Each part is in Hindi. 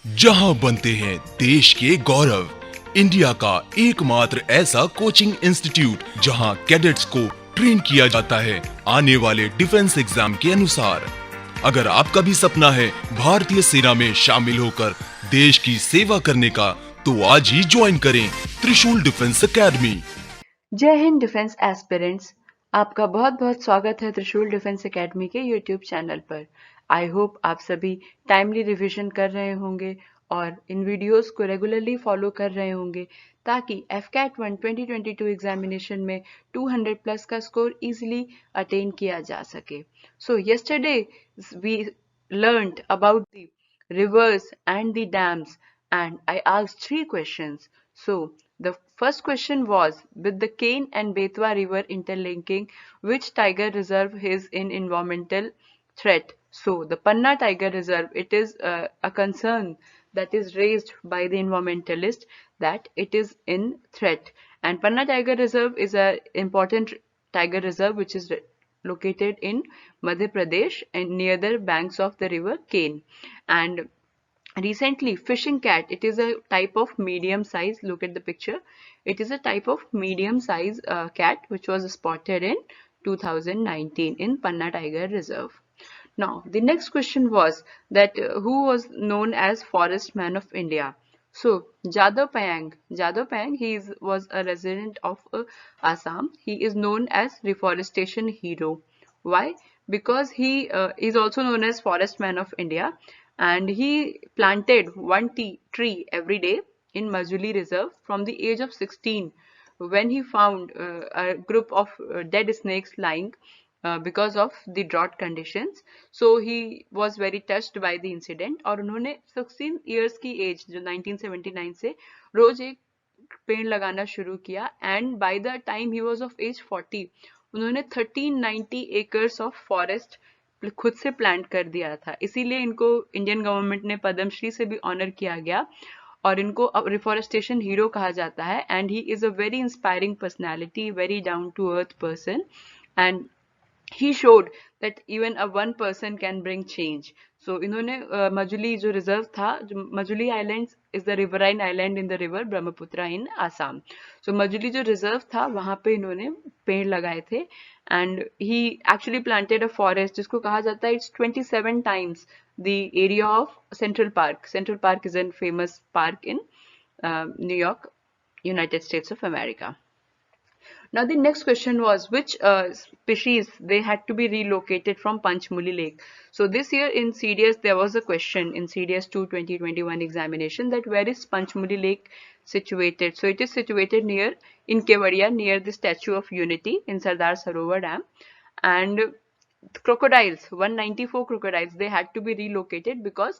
जहां बनते हैं देश के गौरव, इंडिया का एकमात्र ऐसा कोचिंग इंस्टीट्यूट जहां कैडेट्स को ट्रेन किया जाता है आने वाले डिफेंस एग्जाम के अनुसार। अगर आपका भी सपना है भारतीय सेना में शामिल होकर देश की सेवा करने का, तो आज ही ज्वाइन करें त्रिशूल डिफेंस एकेडमी। जय हिंद डिफेंस एस्पिरेंट्स, आपका बहुत बहुत स्वागत है त्रिशूल डिफेंस एकेडमी के यूट्यूब चैनल पर। आई होप आप सभी टाइमली रिवीजन कर रहे होंगे और इन वीडियोस को रेगुलरली फॉलो कर रहे होंगे ताकि एफकैट 1 2022 एग्जामिनेशन में 200 प्लस का स्कोर इजीली अटेन किया जा सके। सो yesterday we learned about the rivers and the dams and I asked 3 questions. So the first question was, with the Kane and Betwa river interlinking, which tiger reserve is in environmental threat? So the Panna Tiger Reserve, it is a concern that is raised by the environmentalist that it is in threat. And Panna Tiger Reserve is an important tiger reserve which is located in Madhya Pradesh and near the banks of the river Kane. And recently, fishing cat, it is a type of medium size. Look at the picture. It is a type of medium size cat which was spotted in 2019 in Panna Tiger Reserve. Now, the next question was that who was known as Forest Man of India? So, Jadhav Payang, was a resident of Assam. He is known as reforestation hero. Why? Because he is also known as Forest Man of India, and he planted one tree every day in Majuli Reserve from the age of 16 when he found a group of dead snakes lying because of the drought conditions. So he was very touched by the incident और उन्होंने 16 years की age जो 1979 से रोज एक पेड़ लगाना शुरू किया and by the time he was of age 40 उन्होंने 1390 acres of forest खुद से प्लांट कर दिया था। इसीलिए इनको इंडियन गवर्नमेंट ने पद्मश्री से भी ऑनर किया गया और इनको रिफॉरेस्टेशन हीरो कहा जाता है। And he is a very inspiring personality, very down to earth person, and he showed that even a one person can bring change. So इन्होंने मजुली जो रिजर्व था, जो Majuli islands is the riverine island in the river Brahmaputra in Assam. So Majuli जो रिजर्व था वहां पे इन्होंने पेड़ लगाए थे and he actually planted a forest जिसको कहा जाता है it's 27 times the area of central park. Central park is an famous park in न्यूयॉर्क, United States of America. Now the next question was which species they had to be relocated from Panchmuli Lake. So this year in CDS there was a question in CDS 2 2021 examination that where is Panchmuli Lake situated. So it is situated near in Kevadia near the Statue of Unity in Sardar Sarovar Dam. And crocodiles, 194 crocodiles, they had to be relocated because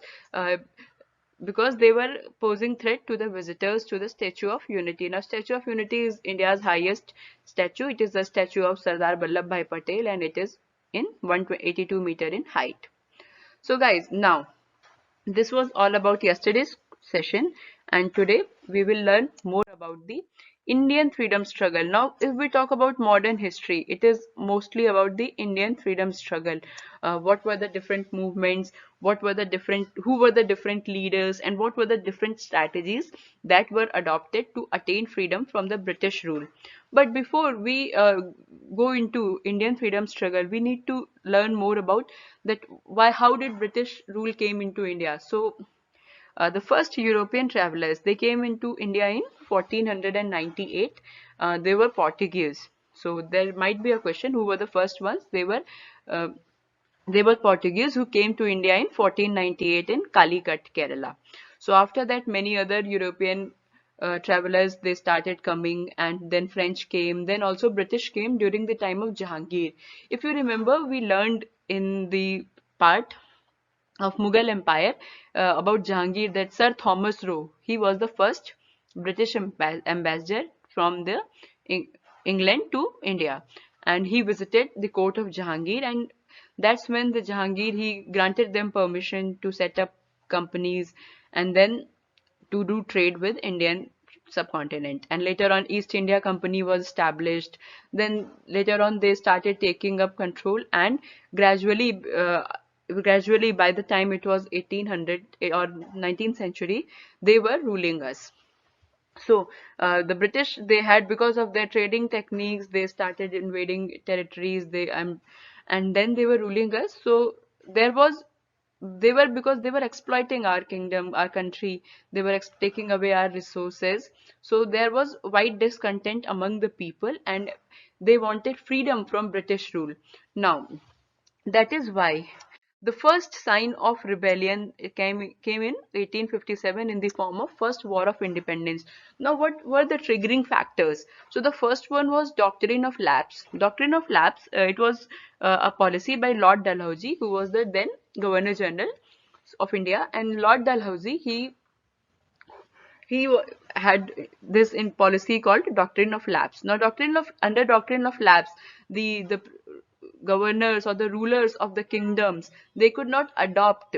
they were posing threat to the visitors to the Statue of Unity. Now, Statue of Unity is India's highest statue. It is the statue of Sardar Vallabhbhai Patel and it is in 182 meter in height. So guys, now this was all about yesterday's session and today we will learn more about the Indian freedom struggle. Now, if we talk about modern history, it is mostly about the Indian freedom struggle. What were the different movements? Who were the different leaders? And what were the different strategies that were adopted to attain freedom from the British rule? But before we go into Indian freedom struggle, we need to learn more about that how did British rule came into India. So the first European travelers, they came into India in 1498. They were Portuguese. So there might be a question, who were the first ones? They were Portuguese who came to India in 1498 in Calicut, Kerala. So after that, many other European travelers, they started coming, and then French came, then also British came during the time of Jahangir. If you remember, we learned in the part of Mughal Empire about Jahangir that Sir Thomas Roe, he was the first British ambassador from the England to India, and he visited the court of Jahangir, and that's when the Jahangir, he granted them permission to set up companies and then to do trade with Indian subcontinent. And later on East India Company was established. Then later on they started taking up control, and gradually gradually by the time it was 1800 or 19th century, they were ruling us. So the British, they had, because of their trading techniques, they started invading territories. And then they were ruling us. So there was, they were, because they were exploiting our kingdom, our country. They were taking away our resources. So there was wide discontent among the people, and they wanted freedom from British rule. Now, that is why the first sign of rebellion came in 1857 in the form of First War of Independence. Now, what were the triggering factors? So the first one was doctrine of lapse. Doctrine of lapse. It was a policy by Lord Dalhousie, who was the then Governor General of India, and Lord Dalhousie, he had this in policy called doctrine of lapse. Now, under doctrine of lapse, the governors or the rulers of the kingdoms, they could not adopt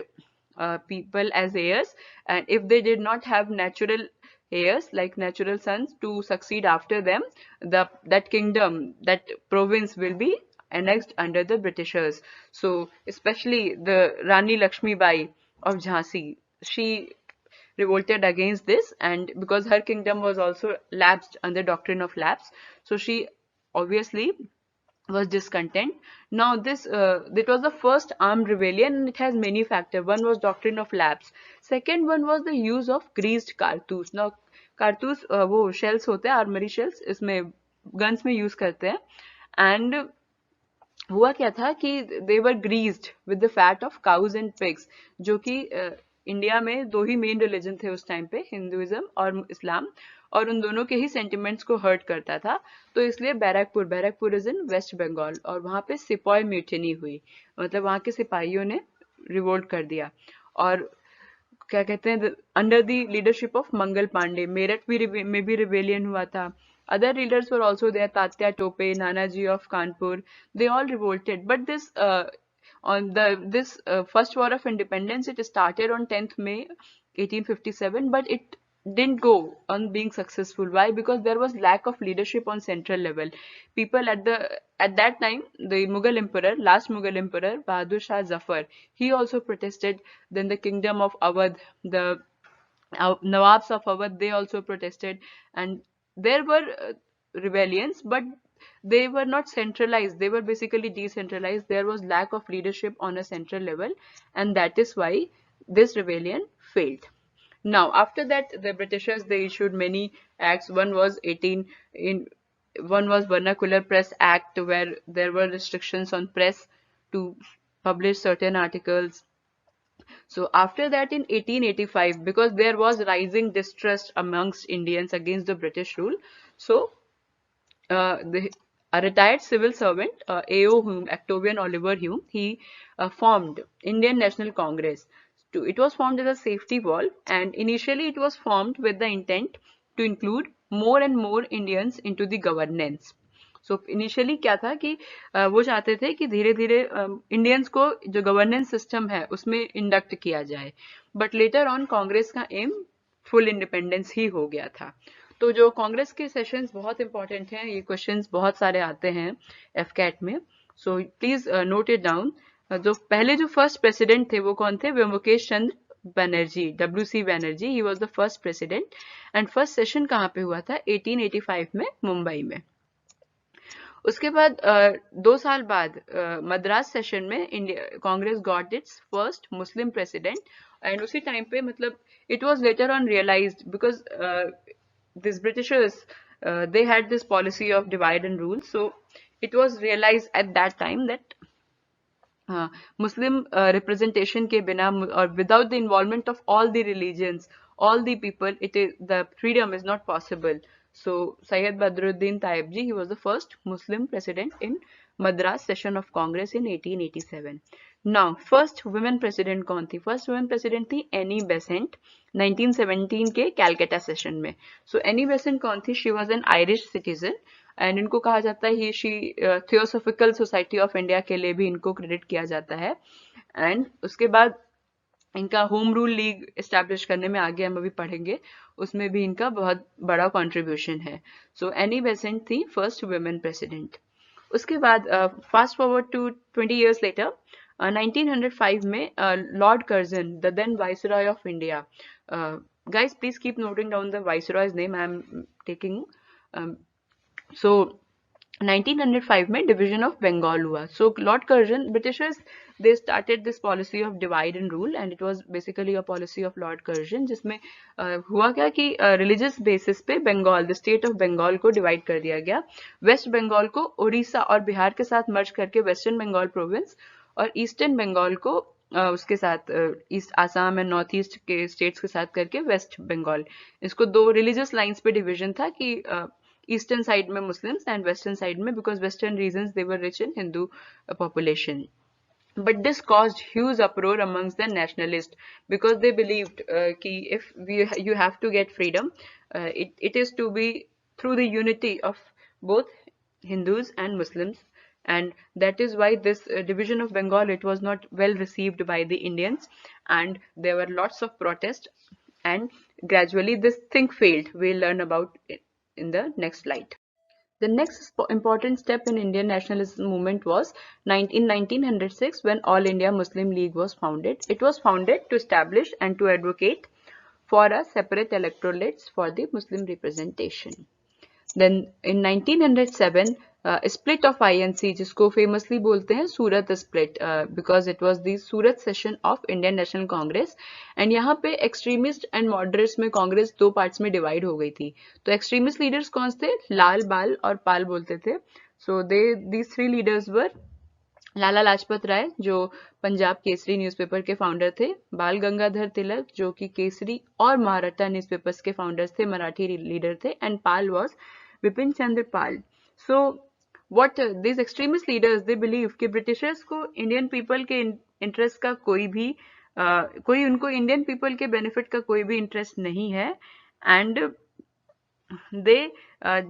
people as heirs, and if they did not have natural heirs, like natural sons, to succeed after them, that kingdom, that province will be annexed under the Britishers. So especially the Rani Lakshmi Bai of Jhansi, she revolted against this, and because her kingdom was also lapsed under doctrine of lapse, so she obviously was discontent. Now this it was the first armed rebellion, and it has many factors. One was doctrine of lapse. Second one was the use of greased कारतूस. Now कारतूस वो shells होते हैं, armory shells, इसमें guns में use करते हैं. And हुआ क्या था कि they were greased with the fat of cows and pigs, जो कि इंडिया में दो ही मेन रिलीजन थे उस टाइम पे, हिंदुइज्म और इस्लाम, और उन दोनों के ही सेंटिमेंट्स को हर्ट करता था. तो इसलिए Barrackpore is in west Bengal, और वहां पे सिपाही म्यूटिनी हुई, मतलब वहां के सिपाहियों ने रिवोल्ट कर दिया. और क्या कहते हैं, under the leadership of Mangal Pandey, Meerut भी में भी रिबेलियन हुआ था. Other leaders were also there, Tatya Tope, Nanaji of Kanpur. They all revolted. But this First War of Independence, it started on 10th May 1857, but it didn't go on being successful. Why? Because there was lack of leadership on central level. People at that time, the Mughal emperor, last Mughal emperor, Bahadur Shah Zafar, he also protested. Then the kingdom of Awadh, the Nawabs of Awadh, they also protested, and there were rebellions, but they were not centralized. They were basically decentralized. There was lack of leadership on a central level, and that is why this rebellion failed. Now, after that, the Britishers, they issued many acts. One was Vernacular Press Act, where there were restrictions on press to publish certain articles. So after that, in 1885, because there was rising distrust amongst Indians against the British rule, so a retired civil servant, AO Hume, Octavian Oliver Hume, he formed Indian National Congress. It was formed as a safety valve, and initially it was formed with the intent to include more and more Indians into the governance. So initially क्या था कि वो चाहते थे कि धीरे धीरे इंडियंस को जो गवर्नेंस सिस्टम है उसमें इंडक्ट किया जाए, बट लेटर ऑन कांग्रेस का एम फुल इंडिपेंडेंस ही हो गया था. तो जो कांग्रेस के सेशंस बहुत इंपॉर्टेंट हैं, ये क्वेश्चंस बहुत सारे आते हैं एफकैट में, so please note it down. जो पहले जो फर्स्ट प्रेसिडेंट थे वो कौन थे? Vyomkesh Chandra Banerjee, WC Banerjee, he was the first president. And first session कहाँ पे हुआ था? 1885 में मुंबई में. उसके बाद 2 साल बाद मद्रास सेशन में India Congress got its first Muslim president. And उसी टाइम पे, मतलब it was later on realised, because this Britishers they had this policy of divide and rule, so it was realized at that time that Muslim representation के बिना और without the involvement of all the religions, all the people, the freedom is not possible. So Syed Badruddin Taibji, he was the first Muslim president in Madras session of Congress in 1887. Now, first women president कौन थी? First women president थी एनी बेसेंट, 1917 के कैलकाटा सेशन में. So एनी बेसेंट कौन थी? She was an Irish citizen, and इनको कहा जाता है थियोसॉफिकल सोसाइटी ऑफ इंडिया के लिए भी इनको क्रेडिट किया जाता है. एंड उसके बाद इनका होम रूल लीग एस्टैब्लिश करने में, आगे हम अभी पढ़ेंगे, उसमें भी इनका बहुत बड़ा कंट्रीब्यूशन है. सो एनी बेसेंट थी फर्स्ट वुमेन प्रेसिडेंट. उसके बाद fast forward to 20 years later, 1905 में lord Curzon, the then viceroy of India, guys please keep noting down the viceroy's name I am taking. So 1905 में डिवीजन ऑफ बंगाल हुआ. So Lord Curzon, britishers they started this policy of divide and rule and it was basically a policy of Lord Curzon, जिसमें हुआ क्या कि रिलीजियस बेसिस पे Bengal, the state of Bengal को डिवाइड कर दिया गया. वेस्ट बंगाल को उड़ीसा और बिहार के साथ मर्ज करके वेस्टर्न बंगाल प्रोविंस, और ईस्टर्न बंगाल को उसके साथ east Assam and north east के स्टेट्स के साथ करके वेस्ट बंगाल. इसको दो रिलीजियस लाइंस पे डिवीजन था कि ईस्टर्न साइड में मुस्लिम्स एंड वेस्टर्न साइड में, because western regions they were rich in Hindu population. But this caused huge uproar amongst the nationalists because they believed कि if you have to get freedom, it is to be through the unity of both Hindus and Muslims, and that is why this division of Bengal, it was not well received by the Indians, and there were lots of protests, and gradually this thing failed. We'll learn about it in the next slide. The next important step in Indian nationalism movement was in 1906 when All India Muslim League was founded. It was founded to establish and to advocate for a separate electorates for the Muslim representation. Then in 1907 split of INC, जिसको famously बोलते हैं सूरत split, because it was the Surat session of Indian National Congress, and यहाँ पे extremist and moderates में कांग्रेस दो पार्ट्स में डिवाइड हो गई थी. तो extremist leaders कौन थे? लाल, बाल और पाल बोलते थे. So these three leaders were Lala Lajpat Rai, जो पंजाब केसरी न्यूज़पेपर के फाउंडर थे, बाल गंगाधर तिलक, जो कि केसरी और महाराष्ट्र न्यूज़पेपर्स के फाउंडर्स थे, मराठी लीडर थे, and Pal was Vipin Chandra Pal. So what this extremist leaders, they believe कि ब्रिटिशर्स को इंडियन पीपल के इंटरेस्ट का कोई उनको इंडियन पीपल के बेनिफिट का कोई भी इंटरेस्ट नहीं है, and they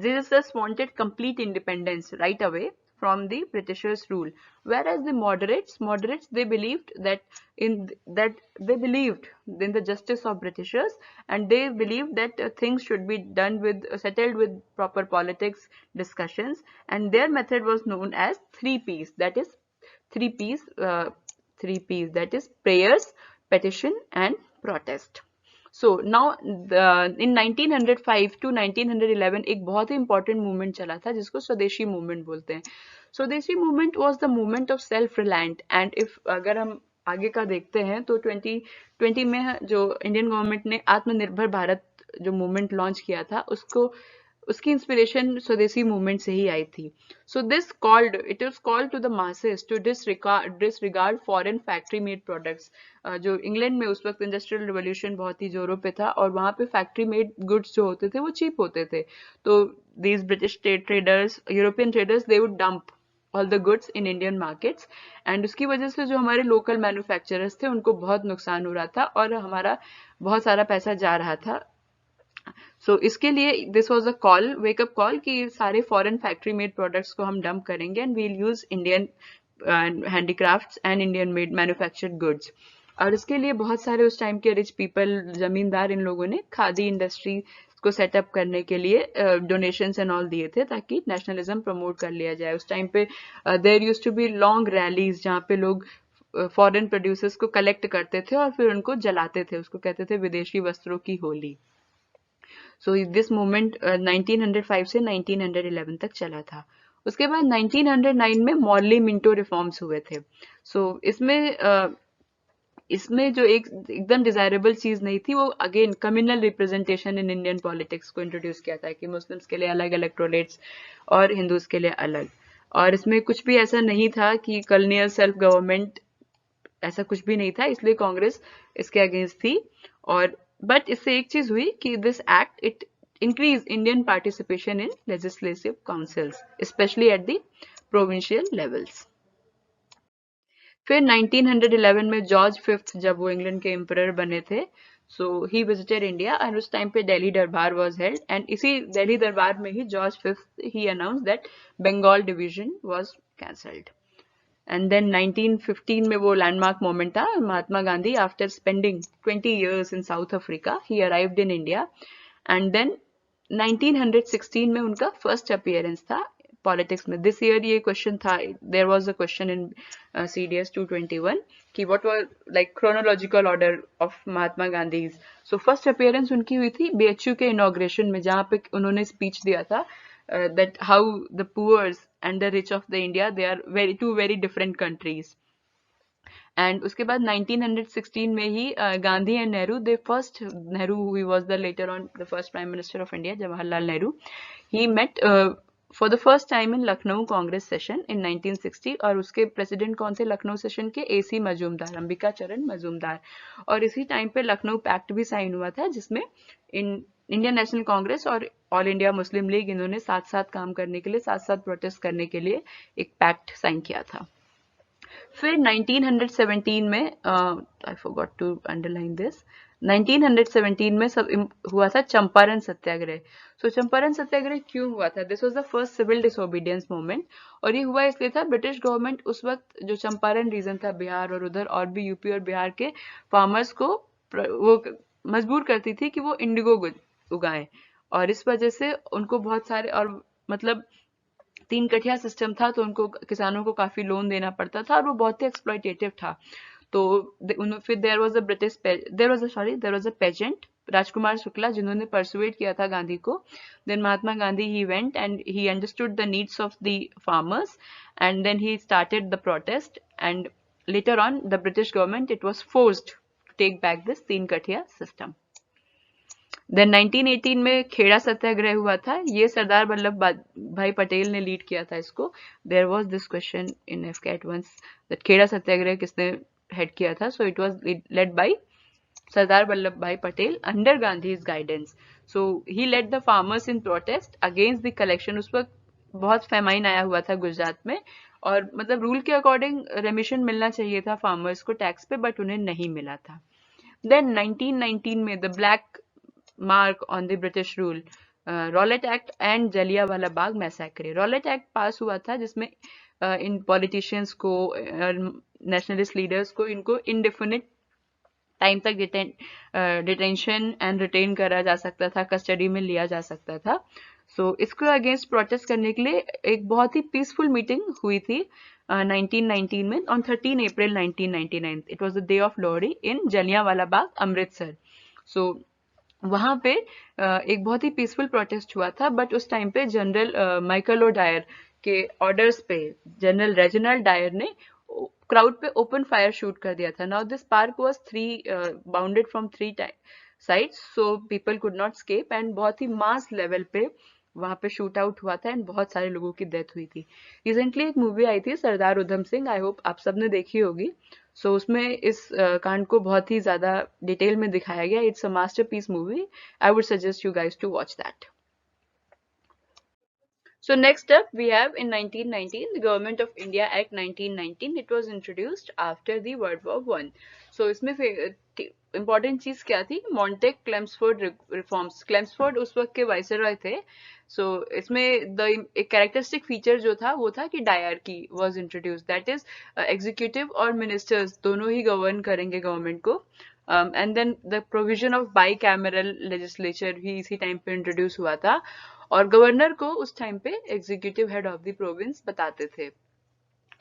just wanted complete independence right away from the Britishers' rule. Whereas the moderates they believed they believed in the justice of Britishers, and they believed that things should be done with settled with proper politics discussions, and their method was known as 3Ps. That is 3Ps, 3Ps, that is prayers, petition and protest. So now in 1905 to 1911 एक बहुत ही important movement चला था जिसको स्वदेशी movement बोलते हैं. स्वदेशी movement was the movement of self-reliant, and if अगर हम आगे का देखते हैं तो 2020 में जो इंडियन गवर्नमेंट ने आत्मनिर्भर भारत जो movement launch किया था उसकी इंस्पिरेशन स्वदेशी मूवमेंट से ही आई थी. So it was called to the masses to disregard foreign factory made products. जो इंग्लैंड में उस वक्त इंडस्ट्रियल रिवॉल्यूशन बहुत ही जोरों पे था और वहाँ पे फैक्ट्री मेड गुड्स जो होते थे वो चीप होते थे. तो these British traders, European traders, they would dump all the goods in Indian markets, and उसकी वजह से जो हमारे लोकल मैन्युफैक्चरर्स थे उनको बहुत नुकसान हो रहा था और हमारा बहुत सारा पैसा जा रहा था. सो इसके लिए this was a call, wake up call, कि सारे फॉरेन फैक्ट्री मेड प्रोडक्ट्स को हम डंप करेंगे and we'll use Indian handicrafts and Indian made manufactured goods. और इसके लिए बहुत सारे उस टाइम के रिच पीपल, जमींदार, इन लोगों ने खादी इंडस्ट्री को सेटअप करने के लिए डोनेशंस एंड ऑल दिए थे ताकि नेशनलिज्म प्रमोट कर लिया जाए. उस टाइम पे there used to be long rallies जहाँ पे लोग फॉरेन प्रोड्यूसर्स को कलेक्ट करते थे और फिर उनको जलाते थे. उसको कहते थे विदेशी वस्त्रों की होली. सो दिस मूवमेंट 1905 से 1911 तक चला था. उसके बाद 1909 में मॉर्ली मिंटो रिफॉर्म्स हुए थे. सो इसमें जो एकदम डिजायरेबल चीज नहीं थी वो again communal representation in Indian politics को इंट्रोड्यूस किया था कि मुस्लिम्स के लिए अलग इलेक्टोरेट्स और हिंदूज के लिए अलग. और इसमें कुछ भी ऐसा नहीं था कि कॉलोनियल सेल्फ गवर्नमेंट, ऐसा कुछ भी नहीं था, इसलिए कांग्रेस इसके अगेंस्ट थी. और बट इससे एक चीज हुई कि this act it increase Indian participation in legislative councils, specially at the provincial levels. फिर 1911 में जॉर्ज फिफ्थ जब वो इंग्लैंड के एम्परर बने थे, सो ही विजिटेड इंडिया एंड उस टाइम पे दिल्ली दरबार वाज हेल्ड, एंड इसी दिल्ली दरबार में ही George fifth he announce that Bengal division was cancelled. And then 1915 में वो लैंडमार्क मोमेंट था. Mahatma Gandhi, after spending 20 years in South Africa, he arrived in India, and then 1916 में उनका फर्स्ट अपीयरेंस था पॉलिटिक्स में। दिस ईयर ये क्वेश्चन था, there was a question in CDS 221 कि what was like chronological order of Mahatma Gandhi. So first appearance उनकी हुई थी BHU के इनॉग्रेशन में, जहाँ पे उन्होंने स्पीच दिया था that how the poors and the rich of the India they are two very different countries. And उसके बाद 1916 में ही Gandhi and Nehru they first, Nehru he was the later on the first prime minister of India, Jawaharlal Nehru, he met for the first time in Lucknow Congress session in 1960। और उसके प्रेसिडेंट कौन से लखनऊ सेशन के? AC मजूमदार, अंबिका चरण मजूमदार। और इसी टाइम पे लखनऊ पैक्ट भी साइन हुआ था, जिसमें इंडियन नेशनल कांग्रेस और ऑल इंडिया मुस्लिम लीग, इन्होंने साथ साथ काम करने के लिए, साथ साथ प्रोटेस्ट करने के लिए एक पैक्ट साइन किया था। फिर 1917 में I forgot to underline this, 1917 में सब हुआ था चंपारण सत्याग्रह। सो चंपारण सत्याग्रह क्यों हुआ था? This was the first civil disobedience movement, और ये हुआ इसलिए था, ब्रिटिश गवर्नमेंट उस वक्त जो चंपारण रीजन था बिहार और उधर और भी यूपी और बिहार के फार्मर्स को वो मजबूर करती थी कि वो इंडिगो उगाएं, और इस वजह से उनको बहुत सारे, और मतलब 3 कठिया सिस्टम था, तो उनको किसानों को काफी लोन देना पड़ता था, और वो बहुत ही एक्सप्लॉयटेटिव था। तो फिर there was a peasant Rajkumar Shukla, जिन्होंने परसुएट किया था गांधी को। Then Mahatma Gandhi he went and he understood the needs of the farmers, and then he started the protest, and later on the British government it was forced to take back this 3 Kathia system. Then 1918 में खेड़ा सत्याग्रह हुआ था, ये सरदार वल्लभ भाई पटेल ने लीड किया था इसको। There was this question in AFCAT once that Kheda Satyagraha किसने हेड किया था? So it was led by Sardar Vallabh Bhai Patel under Gandhi's guidance. So he led the farmers in protest against the collection. उस वक्त बहुत फेमाइन आया हुआ था गुजरात में, और मतलब रूल के अकॉर्डिंग रेमिशन मिलना चाहिए था फार्मर्स को टैक्स पे, बट उन्हें नहीं मिला था। देन 1919 में the black mark on the British rule, Rowlatt act and Jallianwala Bagh मैसेक्रे। Rowlatt act पास हुआ था, जिसमें इन पॉलिटिशियंस को, नेशनलिस्ट लीडर्स को, इनको इनडेफिनिट टाइम तक डिटेंशन एंड रिटेन करा जा सकता था, कस्टडी में लिया जा सकता था। सो इसको अगेंस्ट प्रोटेस्ट करने के लिए एक बहुत ही पीसफुल मीटिंग हुई थी 1919 में, on 13 April 1999। It was the day of Lohri in Jallianwala Bagh, Amritsar. So वहां पे एक बहुत ही पीसफुल प्रोटेस्ट हुआ था, बट उस टाइम पे जनरल माइकल ओ डायर के ऑर्डर्स पे जनरल रेजिनाल्ड डायर ने क्राउड पे ओपन फायर शूट कर दिया था। Now this park was bounded from 3 sides, so people could not escape, and बहुत ही मास लेवल पे वहां पे शूट आउट हुआ था, एंड बहुत सारे लोगों की डेथ हुई थी। रिसेंटली एक मूवी आई थी सरदार उधम सिंह, आई होप आप सबने देखी होगी। सो उसमें इस कांड को बहुत ही ज्यादा डिटेल में दिखाया गया। It's a masterpiece movie, I would suggest you guys to watch that. So next up we have in 1919 the Government of India Act 1919. It was introduced after the World War I. So इसमें इम्पोर्टेंट चीज क्या थी? मॉन्टेक क्लेम्सफोर्ड रिफॉर्म्स। क्लेम्सफोर्ड उस वक्त के वाइसरॉय थे। सो इसमें एक कैरेक्टरिस्टिक फीचर जो था वो था कि dyarchy was introduce, that is executive और मिनिस्टर्स दोनों ही गवर्न करेंगे गवर्नमेंट को। And then the provision of bicameral legislature भी इसी टाइम पे इंट्रोड्यूस हुआ था, और गवर्नर को उस टाइम पे executive head of the province बताते थे।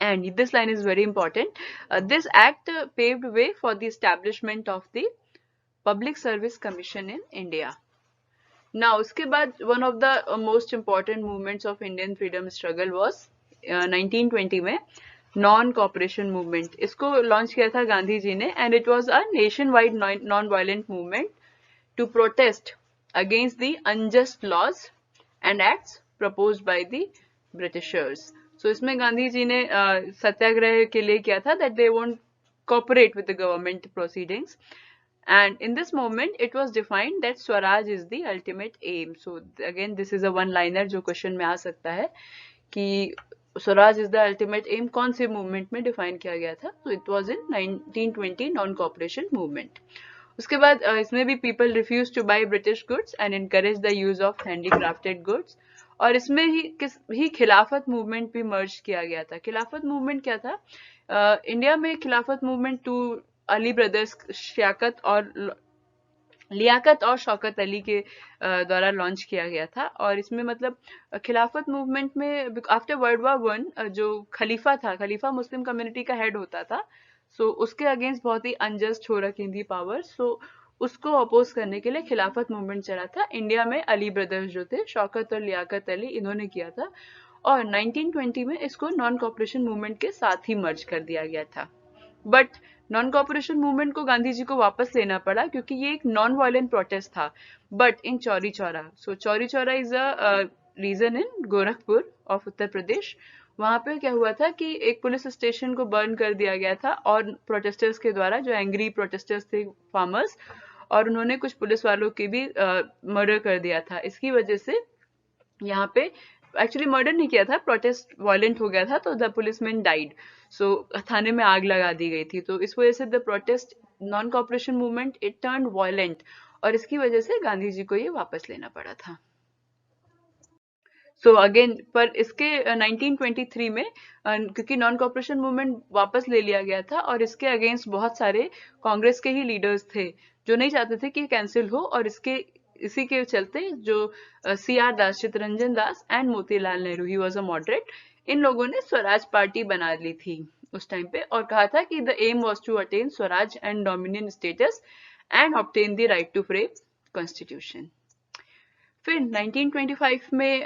And this line is very important. This act paved way for the establishment of the Public Service Commission in India. Now, उसके बाद one of the most important movements of Indian freedom struggle was 1920 में non-cooperation movement. इसको launch किया था गांधी जी ने, and it was a nationwide non-violent movement to protest against the unjust laws and acts proposed by the Britishers. So इसमें गांधी जी ने सत्याग्रह के लिए किया था that they won't cooperate with the government proceedings, and in this moment it was defined that Swaraj is the ultimate aim. So again this is a one liner जो क्वेश्चन में आ सकता है कि swaraj is the ultimate aim कौन से मूवमेंट में डिफाइन किया गया था? तो it was in 1920 non cooperation movement. उसके बाद इसमें भी people refuse to buy British goods and encourage the use of handicrafted goods, और इसमें ही खिलाफत मूवमेंट भी मर्ज किया गया था। खिलाफत मूवमेंट क्या था? इंडिया में खिलाफत मूवमेंट टू अली ब्रदर्स, शयाकत और लियाकत और शौकत अली के द्वारा लॉन्च किया गया था। और इसमें मतलब खिलाफत मूवमेंट में आफ्टर वर्ल्ड वॉर वन जो खलीफा था, खलीफा मुस्लिम कम्युनिटी का हेड होता था, सो उसके अगेंस्ट बहुत ही अनजस्ट हो रखी थी पावर, सो उसको अपोज करने के लिए खिलाफत मूवमेंट चला था। इंडिया में अली ब्रदर्स जो थे, शौकत और लियाकत अली, इन्होंने किया था। और 1920 में इसको नॉन कॉपरेशन मूवमेंट के साथ ही मर्ज कर दिया गया था। बट नॉन कॉपरेशन मूवमेंट को गांधी जी को वापस लेना पड़ा क्योंकि ये एक नॉन वायलेंट प्रोटेस्ट था। But in Chauri Chaura, so Chauri Chaura is a region in Gorakhpur of Uttar Pradesh. वहां पे क्या हुआ था कि एक पुलिस स्टेशन को बर्न कर दिया गया था और प्रोटेस्टर्स के द्वारा, जो एंग्री प्रोटेस्टर्स थे, फार्मर्स, और उन्होंने कुछ पुलिस वालों की भी मर्डर कर दिया था। इसकी वजह से यहाँ पे एक्चुअली मर्डर नहीं किया था, प्रोटेस्ट वायलेंट हो गया था, तो द पुलिसमैन डाइड। सो थाने में आग लगा दी गई थी। तो इस वजह से the protest non cooperation movement it turn violent, और इसकी वजह से गांधी जी को ये वापस लेना पड़ा था। सो अगेन पर इसके 1923 में क्योंकि नॉन कॉपरेशन मूवमेंट वापस ले लिया गया था और इसके अगेंस्ट बहुत सारे कांग्रेस के ही लीडर्स थे जो नहीं चाहते थे कि कैंसिल हो, और इसी के चलते जो C R Das, Chittaranjan Das and Motilal Nehru, he was a moderate, इन लोगों ने स्वराज पार्टी बना ली थी उस टाइम पे, और कहा था कि the aim was to attain swaraj and dominion status and obtain the right to frame constitution. फिर 1925 में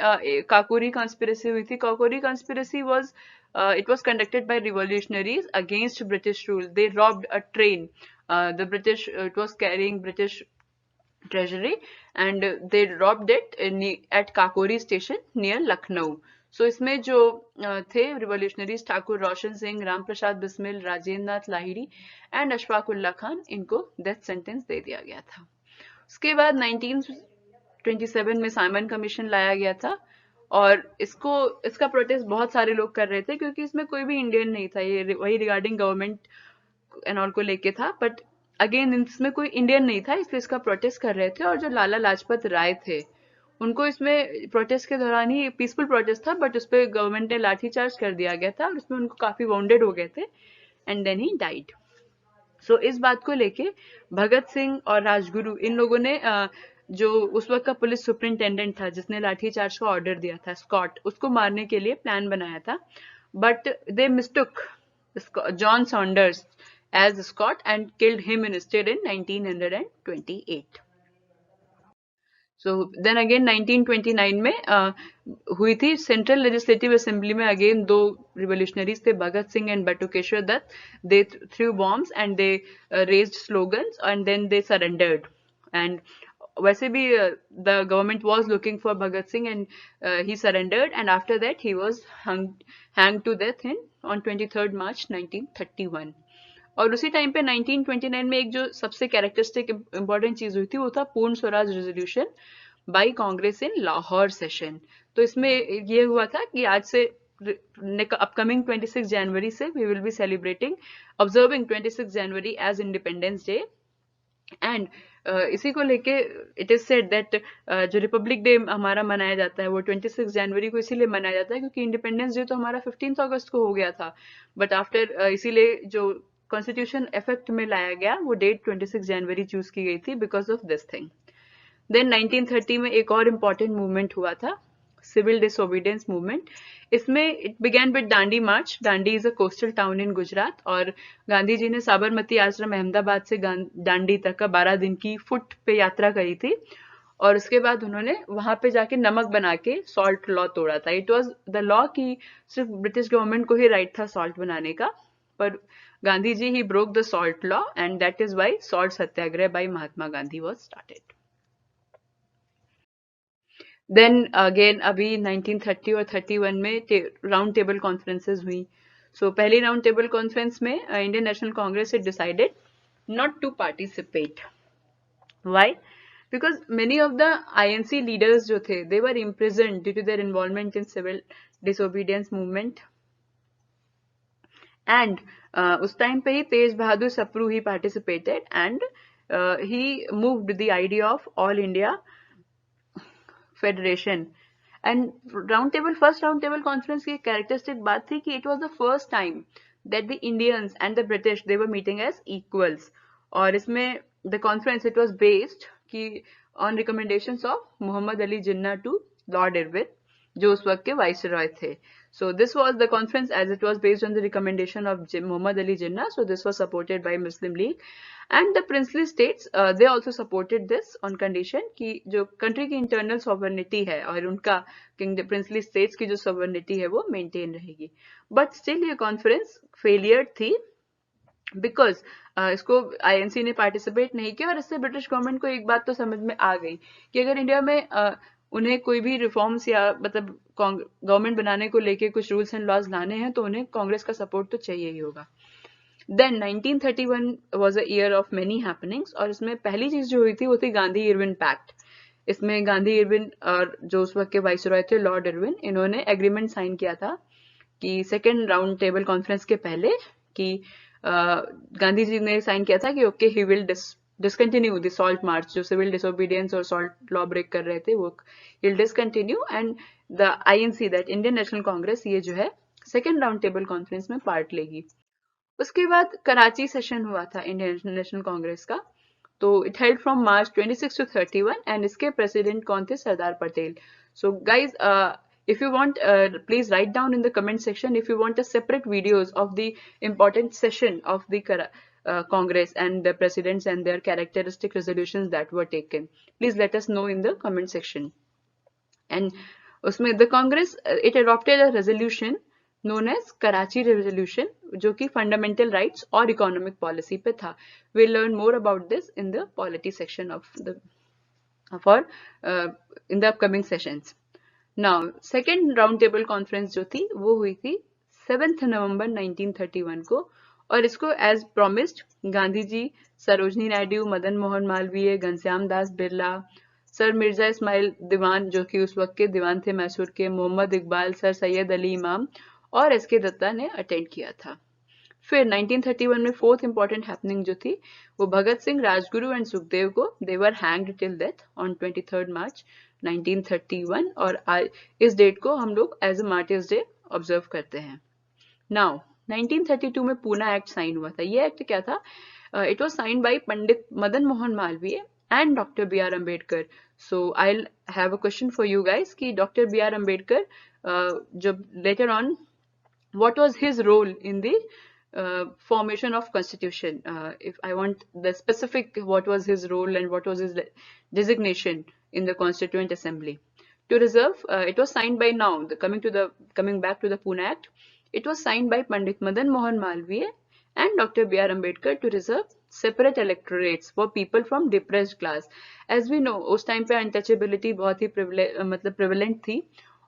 काकोरी कॉन्स्पिरेसी हुई थी। Kakori conspiracy was it was conducted by revolutionaries against British rule. They robbed a train. The British, it was carrying British treasury, and they robbed it at Kakori station near Lucknow. So इसमें जो थे रिवोल्यूशनरीज, ठाकुर रोशन सिंह, राम प्रसाद बिस्मिल, राजेंद्र नाथ लाहिड़ी एंड अशफाक उल्ला खान, इनको डेथ सेंटेंस दे दिया गया था। उसके बाद 1927 में साइमन कमीशन लाया गया था, और इसका प्रोटेस्ट बहुत सारे लोग कर रहे थे क्योंकि इसमें कोई भी इंडियन नहीं था। ये वही रिगार्डिंग गवर्नमेंट एंड ऑल को लेके था, बट अगेन इसमें कोई इंडियन नहीं था, इसलिए इसका प्रोटेस्ट कर रहे थे। और जो लाला लाजपत राय थे, उनको इसमें प्रोटेस्ट के दौरान ही, पीसफुल प्रोटेस्ट था बट उस पर गवर्नमेंट ने लाठीचार्ज कर दिया गया था और उसमें उनको काफी वाउंडेड हो गए थे, एंड देन ही डाइड। सो इस बात को लेके भगत सिंह और राजगुरु, इन लोगों ने जो उस वक्त का पुलिस सुपरिंटेंडेंट था जिसने लाठीचार्ज का ऑर्डर दिया था, स्कॉट, उसको मारने के लिए प्लान बनाया था। But they mistook John Saunders as Scott and killed him instead in 1928। So then again 1929 में हुई थी सेंट्रल लेजिस्लेटिव असेंबली में, अगेन दो रिवोल्यूशनरीज थे, Bhagat Singh and Batukeshwar Dutt. They threw bombs and they raised slogans and then they surrendered. And वैसे भी the government was looking for Bhagat Singh and he surrendered, and after that he was hanged to death in on 23 मार्च 1931। और उसी टाइम पे 1929 में एक जो सबसे कैरेक्टरिस्टिक इंपॉर्टेंट चीज हुई थी वो था पूर्ण Swaraj resolution by Congress in Lahore session. तो इसमें ये हुआ था कि आज से अपकमिंग 26 जनवरी से we will be celebrating, observing 26 जनवरी एज इंडिपेंडेंस डे। एंड इसी को लेके इट इज सेड दैट जो रिपब्लिक डे हमारा मनाया जाता है वो 26 जनवरी को इसीलिए मनाया जाता है क्योंकि इंडिपेंडेंस डे तो हमारा 15 अगस्त को हो गया था, बट आफ्टर इसीलिए जो कॉन्स्टिट्यूशन इफेक्ट में लाया गया वो डेट 26 जनवरी चूज की गई थी because of this thing. Then 1930 में एक और इम्पॉर्टेंट मूवमेंट हुआ था, सिविल डिसोबीडियंस मूवमेंट। इसमें it began with Dandi march. Dandi is a coastal town in Gujarat, और गांधी जी ने साबरमती आश्रम अहमदाबाद से दांडी तक का 12 दिन की फुट पे यात्रा करी थी, और उसके बाद उन्होंने वहां पे जाके नमक बना के सॉल्ट लॉ तोड़ा था। इट वाज द लॉ कि सिर्फ ब्रिटिश गवर्नमेंट को ही राइट था सॉल्ट बनाने का, पर Gandhi ji he broke the salt law, and that is why salt Satyagraha by Mahatma Gandhi was started. Then again अभी 1930 और 31 में राउंड टेबल कॉन्फ्रेंसेस हुई। सो पहली राउंड टेबल कॉन्फ्रेंस में Indian National Congress had decided not to participate. Why? Because many of the INC leaders जो थे, they were imprisoned due to their involvement in civil disobedience movement. And उस टाइम पे ही Tej Bahadur Sapru he participated, and he moved the idea of all India federation. And first round table conference की कैरेक्टरिस्टिक बात थी कि it was the first time that the Indians and the British they were meeting as equals. और इसमें the conference it was based कि on recommendations of Mohammad Ali Jinnah to Lord Irwin, जो उस वक्त के वाइसरॉय थे. So this was the conference as it was based on the recommendation of Muhammad Ali Jinnah. So this was supported by Muslim League and the princely states. They also supported this on condition कि जो country की internal sovereignty है और उनका princely states की जो sovereignty है वो maintain रहेगी. But still ये conference failure थी बिकॉज इसको आईएनसी ने पार्टिसिपेट नहीं किया और इससे ब्रिटिश गवर्नमेंट को एक बात तो समझ में आ गई कि अगर इंडिया में उन्हें कोई भी रिफॉर्म्स या मतलब गवर्नमेंट बनाने को लेके कुछ रूल्स एंड लॉज लाने हैं तो उन्हें कांग्रेस का सपोर्ट तो चाहिए ही होगा. Then 1931 was a year of many happenings और इसमें पहली चीज जो हुई थी वो थी गांधी इरविन पैक्ट. इसमें गांधी इरविन और जो उस वक्त के वाइसरॉय थे लॉर्ड इरविन, इन्होंने एग्रीमेंट साइन किया था कि सेकेंड राउंड टेबल कॉन्फ्रेंस के पहले कि गांधी जी ने साइन किया था कि okay he will discontinue the salt march, जो सिविल डिसोबीडियंस और सॉल्ट लॉ ब्रेक कर रहे थे वो he will discontinue and the INC that Indian National Congress ये जो है सेकेंड राउंड टेबल कॉन्फ्रेंस में पार्ट लेगी. उसके बाद कराची सेशन हुआ था इंडियन नेशनल कांग्रेस का, तो it held from March 26 to 31 and इसके प्रेसिडेंट कौन थे? Sardar Patel. So guys if you want, please write down in the comment section if you want a separate videos of the important session of the Congress and the presidents and their characteristic resolutions that were taken. Please let us know in the comment section. And उसमें the Congress it adopted a resolution known as Karachi Resolution जो कि fundamental rights और economic policy पे था. We'll learn more about this in the polity section of the in the upcoming sessions. Now second round table conference जो थी वो हुई थी 7 नवंबर 1931 को और इसको as promised Gandhi ji, Sarojini Naidu, Madan Mohan Malviya, Ghanshyam Das Birla, sir Mirza Ismail दीवान जो कि उस वक्त के दीवान थे मैसूर के, मोहम्मद इकबाल, सर सैयद अली इमाम और एसके दत्ता ने अटेंड किया था. फिर 1931 में फोर्थ इंपॉर्टेंट हैपनिंग जो थी वो भगत सिंह, राजगुरु एंड सुखदेव को दे वर हैंग्ड टिल डेथ ऑन 23 मार्च 1931 और इस डेट को हम लोग एज अ मार्टिर्स डे ऑब्जर्व करते हैं. नाउ 1932 में पूना एक्ट साइन हुआ था. ये एक्ट क्या था? It was sign by Pandit Madan Mohan Malaviya and doctor B R Ambedkar. So I have a question for you guys कि डॉक्टर बी आर अम्बेडकर जब later on what was his role in the formation of constitution? If I want the specific what was his role and what was his designation in the constituent assembly to reserve, it was signed by now coming back to the Pune Act, it was signed by Pandit Madan Mohan Malviya and Dr. B.R. Ambedkar to reserve separate electorates for people from depressed class. As we know उस टाइम पे untouchability बहुत ही मतलब prevalent थी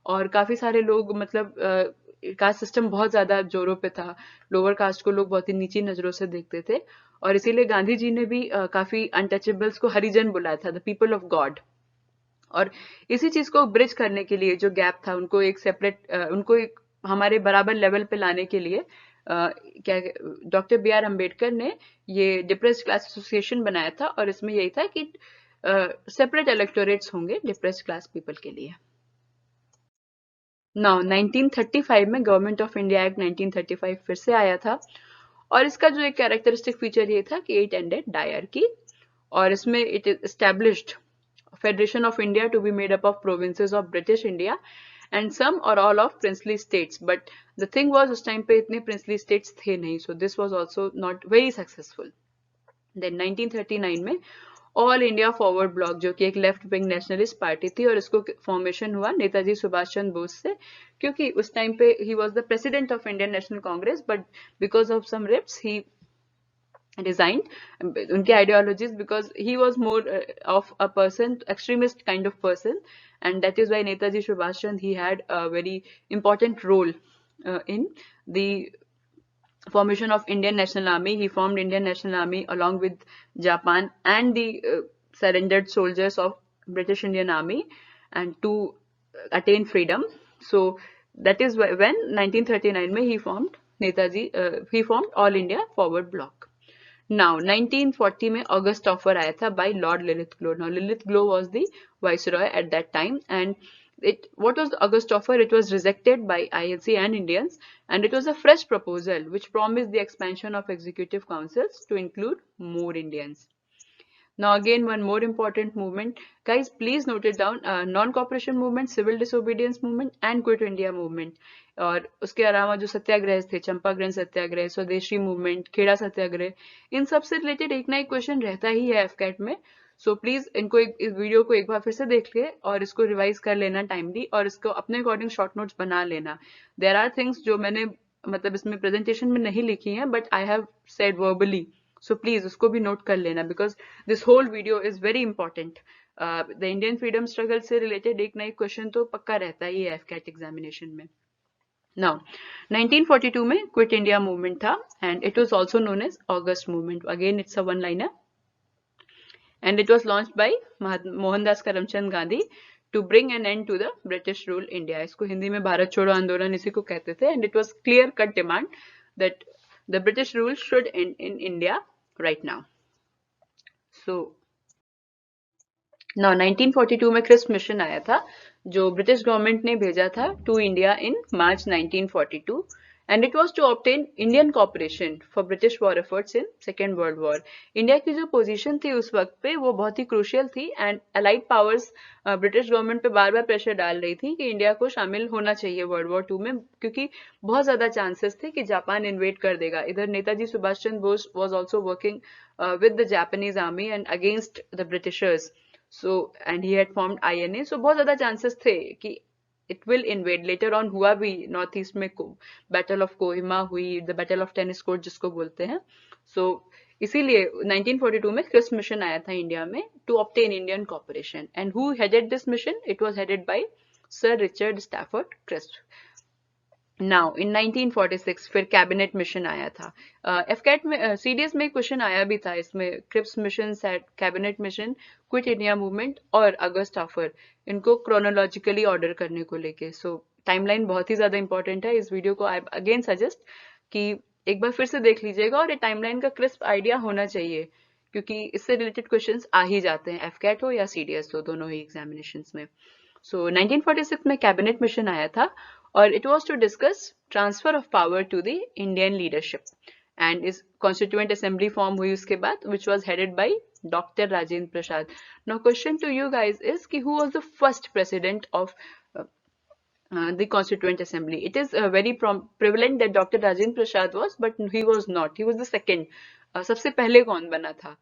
और काफी सारे लोग मतलब कास्ट सिस्टम बहुत ज्यादा जोरों पे था, लोअर कास्ट को लोग बहुत ही नीची नजरों से देखते थे और इसीलिए गांधी जी ने भी काफी अनटचेबल्स को हरिजन बुलाया था, द पीपल ऑफ गॉड. और इसी चीज को ब्रिज करने के लिए जो गैप था उनको एक सेपरेट उनको एक हमारे बराबर लेवल पे लाने के लिए क्या डॉक्टर बी आर अम्बेडकर ने ये डिप्रेस्ड क्लास एसोसिएशन बनाया था और इसमें यही था कि सेपरेट इलेक्टोरेट्स होंगे डिप्रेस्ड क्लास पीपल के लिए. नाउ 1935 में गवर्नमेंट ऑफ इंडिया एक्ट 1935 फिर से आया था और इसका जो एक कैरेक्टरिस्टिक फीचर ये था कि इट एंडेड डायरकी और इसमें it established federation of India to be made up of provinces of British India and some और all of princely states. But the thing was उस टाइम पे इतने प्रिंसली स्टेट्स थे नहीं, so this was also not very successful. Then 1939 में ऑल इंडिया फॉरवर्ड ब्लॉक जो कि एक लेफ्ट विंग नेशनलिस्ट पार्टी थी और इसको फॉर्मेशन हुआ नेताजी सुभाष चंद्र बोस से, क्योंकि उस टाइम पे he was the president of Indian National Congress but because of some rifts he resigned उनके ideologies because he was more of a person extremist kind of person and that is why Netaji Subhash Chandra he had a very important role in the formation of Indian National Army. He formed Indian National Army along with Japan and the surrendered soldiers of British Indian Army and to attain freedom. So that is when 1939 में he formed he formed All India Forward Bloc. Now 1940 में अगस्त ऑफर आया था by Lord Lilith-Glo. Now Lilith-Glo was the viceroy at that time and what was the August offer? It was rejected by INC and Indians and it was a fresh proposal which promised the expansion of executive councils to include more Indians. Now again, one more important movement, guys, please note it down. Non-cooperation movement, civil disobedience movement and quit India movement. और उसके अलावा जो सत्याग्रह थे, चंपारण सत्याग्रह, स्वदेशी मूवमेंट, खेड़ा सत्याग्रह, इन सब से रिलेटेड एक ना एक क्वेश्चन रहता ही है एफकैट में. सो प्लीज इनको इस वीडियो को एक बार फिर से देख ले और इसको रिवाइज कर लेना टाइमली, और इसको अपने अकॉर्डिंग शॉर्ट नोट्स बना लेना. देयर आर थिंग्स जो मैंने मतलब इसमें प्रेजेंटेशन में नहीं लिखी हैं, but I have said verbally. So please उसको भी नोट कर लेना, because this whole video is very important. The Indian freedom struggle से रिलेटेड एक ना एक क्वेश्चन तो पक्का रहता ही है एफकैट एग्जामिनेशन में. नाउ 1942 में क्विट इंडिया मूवमेंट था, and it was also known as August movement. Again it's a one liner, and it was launched by Mohandas Karamchand Gandhi to bring an end to the British rule India. इसको हिंदी में भारत छोड़ो आंदोलन इसी को कहते थे, and it was clear cut demand that the British rule should end in India right now. So now 1942 में क्रिस्प मिशन आया था जो ब्रिटिश गवर्नमेंट ने भेजा था to India in March 1942, and it was to obtain Indian cooperation for British war efforts in Second World War. India की जो पोजीशन थी उस वक्त पे वो बहुत ही क्रूशियल थी, and allied powers British government पे बार बार प्रेशर डाल रही थी कि इंडिया को शामिल होना चाहिए वर्ल्ड वॉर 2 में, क्योंकि बहुत ज्यादा चांसेस थे कि जापान इन्वेड कर देगा. इधर Netaji Subhash Chandra Bose was also working with the Japanese army and against the britishers. So and he had formed INA. So बहुत ज्यादा चांसेस थे कि it will invade. Later on हुआ भी, नॉर्थ ईस्ट में बैटल ऑफ कोहिमा हुई, the battle of tennis court जिसको बोलते हैं. सो इसीलिए 1942 में क्रिस्प मिशन आया था इंडिया में to obtain Indian corporation. And who headed this mission? It was headed by sir Richard Stafford Cripps. Now in 1946 फिर कैबिनेट मिशन आया था. एफकैट में सीडीएस में क्वेश्चन आया भी था इसमें, Cripps mission, cabinet mission, quit India movement और अगस्त ऑफर, इनको क्रोनोलॉजिकली ऑर्डर करने को लेके. सो टाइमलाइन बहुत ही ज्यादा इंपॉर्टेंट है. इस वीडियो को आई अगेन सजेस्ट कि एक बार फिर से देख लीजिएगा, और ये टाइमलाइन का क्रिस्प आइडिया होना चाहिए क्योंकि इससे रिलेटेड क्वेश्चंस आ ही जाते हैं, एफकैट हो या सीडीएस हो, दोनों ही एग्जामिनेशंस में. सो 1946 में कैबिनेट मिशन आया था, और it was to discuss transfer of power to the Indian leadership. And is constituent assembly form हुई उसके बाद, which was headed by Dr. Rajendra Prasad. Now question to you guys is कि who was the first president of the constituent assembly? It is very prevalent that Dr. Rajendra Prasad was, but he was not. He was the second. सबसे पहले कौन बना था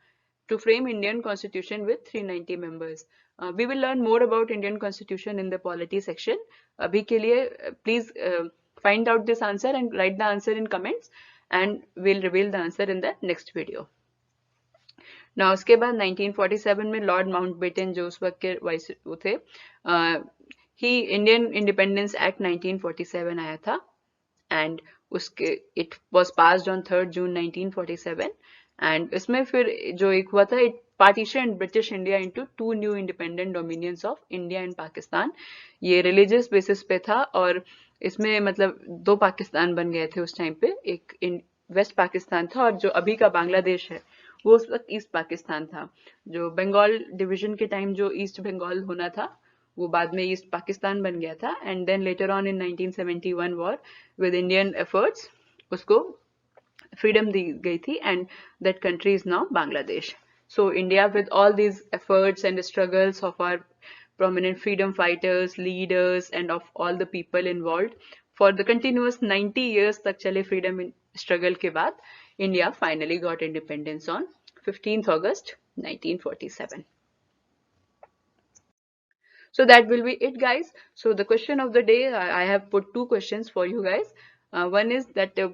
to frame Indian constitution with 390 members? We will learn more about Indian constitution in the polity section. अभी के लिए please find out this answer and write the answer in comments, and we'll reveal the answer in the next video. Now उसके बाद 1947 में लॉर्ड माउंटबेटन जो उस वक्त के वाइस थे, ही इंडियन इंडिपेंडेंस एक्ट 1947 आया था, एंड उसके it was passed on 3 June 1947. And इसमें फिर जो एक हुआ था, it partition British India into 2 new independent dominions of India and Pakistan. ये रिलीजियस बेसिस पे था, और इसमें मतलब 2 पाकिस्तान बन गए थे उस टाइम पे. एक वेस्ट पाकिस्तान था, और जो अभी का बांग्लादेश है वो उस वक्त ईस्ट पाकिस्तान था. जो बंगाल डिवीजन के टाइम जो ईस्ट बंगाल होना था वो बाद में ईस्ट पाकिस्तान बन गया था. And then later on in 1971 war with Indian efforts उसको फ्रीडम दी गई थी, and that country is now Bangladesh. So India, with all these efforts and struggles of our prominent freedom fighters, leaders, and of all the people involved, for the continuous 90 years तक चले freedom struggle के बाद, India finally got independence on 15th August 1947. So that will be it, guys. So the question of the day, I have put 2 questions for you guys. One is that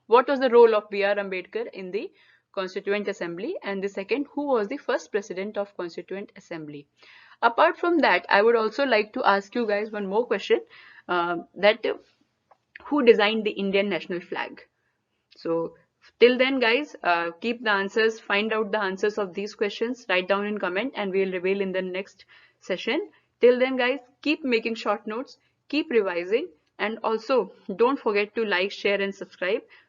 what was the role of B.R. Ambedkar in the Constituent Assembly, and the second, who was the first president of Constituent Assembly? Apart from that, I would also like to ask you guys one more question, that who designed the Indian national flag? So till then, guys, keep the answers, find out the answers of these questions, write down in comment, and we'll reveal in the next session. Till then, guys, keep making short notes, keep revising, and also don't forget to like, share, and subscribe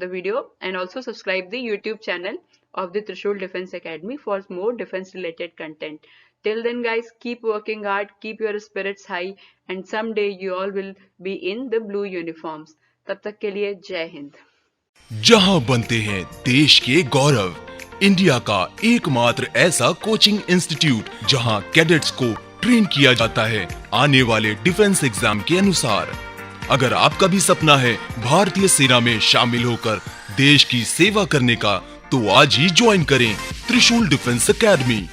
the video, and also subscribe the YouTube channel of the Trishul Defense Academy for more defense related content. Till then, guys, keep working hard, keep your spirits high, and someday you all will be in the blue uniforms. तब तक के लिए जय हिंद. जहां बनते हैं देश के गौरव, इंडिया का एकमात्र ऐसा कोचिंग इंस्टीट्यूट जहां कैडेट्स को ट्रेन किया जाता है आने वाले डिफेंस एग्जाम के अनुसार। अगर आपका भी सपना है भारतीय सेना में शामिल होकर देश की सेवा करने का, तो आज ही ज्वाइन करें त्रिशूल डिफेंस एकेडमी।